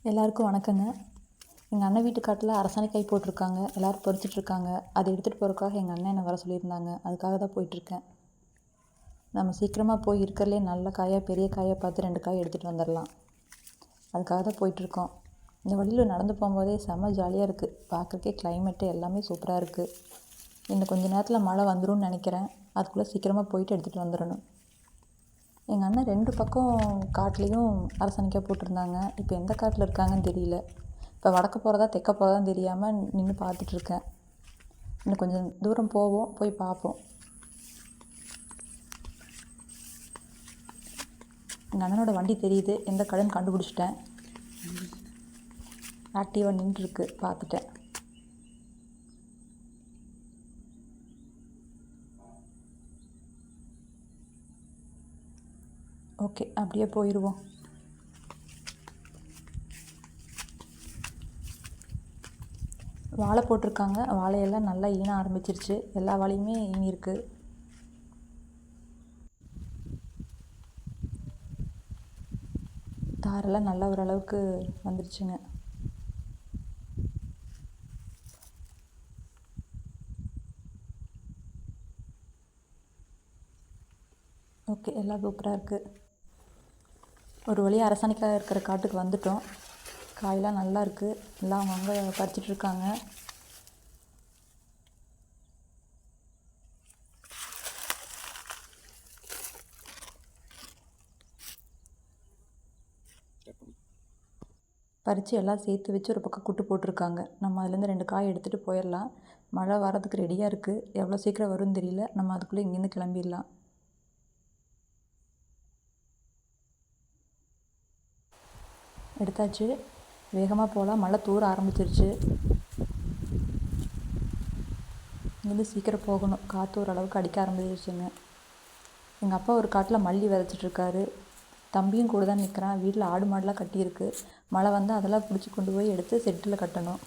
எல்லாருக்கும் வணக்கங்க. எங்கள் அண்ணன் வீட்டு காட்டில் அரசாணிக்காய் போட்டிருக்காங்க. எல்லோரும் பறிச்சிட்ருக்காங்க. அதை எடுத்துகிட்டு போகிறதுக்காக எங்கள் அண்ணன் என்னை வர சொல்லியிருந்தாங்க. அதுக்காக தான் போயிட்டுருக்கேன். நம்ம சீக்கிரமாக போய் இருக்கிறதுலே நல்ல காயாக பெரிய காயாக பார்த்து 2 காய் எடுத்துகிட்டு வந்துடலாம். அதுக்காக தான் போயிட்டுருக்கோம். இந்த வழியில் நடந்து போகும்போதே செம்ம ஜாலியாக இருக்குது. பார்க்குறக்கே கிளைமேட்டு எல்லாமே சூப்பராக இருக்குது. இன்னும் கொஞ்சம் நேரத்தில் மழை வந்துடும்னு நினைக்கிறேன். அதுக்குள்ளே சீக்கிரமாக போயிட்டு எடுத்துகிட்டு வந்துடணும். எங்கள் அண்ணன் 2 பக்கம் காட்டுலேயும் அரசாணிக்காய் போட்டிருந்தாங்க. இப்போ எந்த காட்டில் இருக்காங்கன்னு தெரியல. இப்போ வடக்க போகிறதா தெற்க போகிறதான்னு தெரியாமல் நின்று பார்த்துட்ருக்கேன். இன்னும் கொஞ்சம் தூரம் போவோம், போய் பார்ப்போம். எங்கள் அண்ணனோட வண்டி தெரியுது, எந்த கடைன்னு கண்டுபிடிச்சிட்டேன். ஆக்டிவாக நின்றுருக்கு, பார்த்துட்டேன். ஓகே, அப்படியே போயிடுவோம். வாழை போட்டிருக்காங்க. வாழையெல்லாம் நல்லா ஈன ஆரம்பிச்சிருச்சு. எல்லா வாழையுமே ஈனிருக்கு. தாரெல்லாம் நல்லா ஓரளவுக்கு வந்துருச்சுங்க. ஓகே, எல்லாம் சூப்பராக இருக்குது. ஒரு வழியாக அரசாணிக்காய் இருக்கிற காட்டுக்கு வந்துட்டோம். காயெல்லாம் நல்லா இருக்குது. எல்லாம் அவங்கவுங்க பறிச்சிட்ருக்காங்க. பறித்து எல்லாம் சேர்த்து வச்சு ஒரு பக்கம் குட்டு போட்டிருக்காங்க. நம்ம அதுலேருந்து 2 காய் எடுத்துகிட்டு போயிடலாம். மழை வரதுக்கு ரெடியாக இருக்குது. எவ்வளோ சீக்கிரம் வரும்னு தெரியல. நம்ம அதுக்குள்ளே இங்கேருந்து கிளம்பிடலாம். எடுத்தாச்சு. வேகமாக போகலாம். மழை தூர ஆரம்பிச்சிருச்சு. இங்கேருந்து சீக்கிரம் போகணும். காற்று ஓரளவுக்கு அடிக்க ஆரம்பிச்சிருச்சுங்க. எங்கள் அப்பா ஒரு காட்டில் மல்லி விதைச்சிட்ருக்காரு. தம்பியும் கூட தான் நிற்கிறான். வீட்டில் ஆடு மாடெலாம் கட்டியிருக்கு. மழை வந்தால் அதெல்லாம் பிடிச்சி கொண்டு போய் எடுத்து செட்டில் கட்டணும்.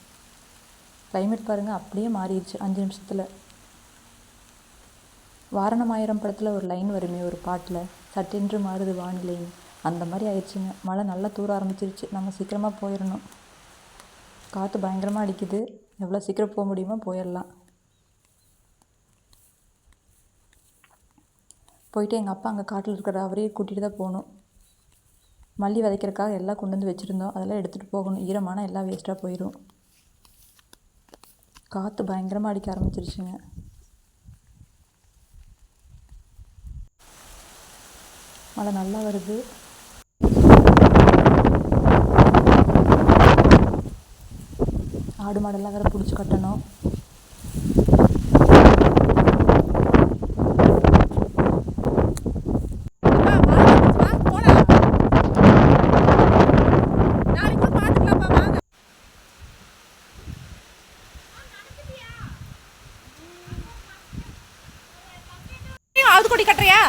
கிளைமேட் பாருங்கள், அப்படியே மாறிடுச்சு 5 நிமிஷத்தில். வாரணமாயிரம் படத்தில் ஒரு லைன் வருமே ஒரு பாட்டில், சட்டென்று மாறுது வானிலைன்னு, அந்த மாதிரி ஆயிடுச்சுங்க. மழை நல்லா தூர ஆரம்பிச்சிருச்சு. நம்ம சீக்கிரமாக போயிடணும். காற்று பயங்கரமாக அடிக்குது. எவ்வளோ சீக்கிரம் போக முடியுமோ போயிடலாம். போயிட்டு எங்கள் அப்பா அங்கே காட்டில் இருக்கிற அவரையே கூட்டிகிட்டு தான் போகணும். மல்லி விதைக்கிறதுக்காக எல்லாம் கொண்டு வந்து வச்சுருந்தோம். அதெல்லாம் எடுத்துகிட்டு போகணும். ஈரமான எல்லாம் வேஸ்ட்டாக போயிடும். காற்று பயங்கரமாக அடிக்க ஆரம்பிச்சிருச்சுங்க. மழை நல்லா வருது. ஆடு மாடெல்லாம் வேறு பிடிச்சி கட்டணும். அது கொடி கட்டுறியா?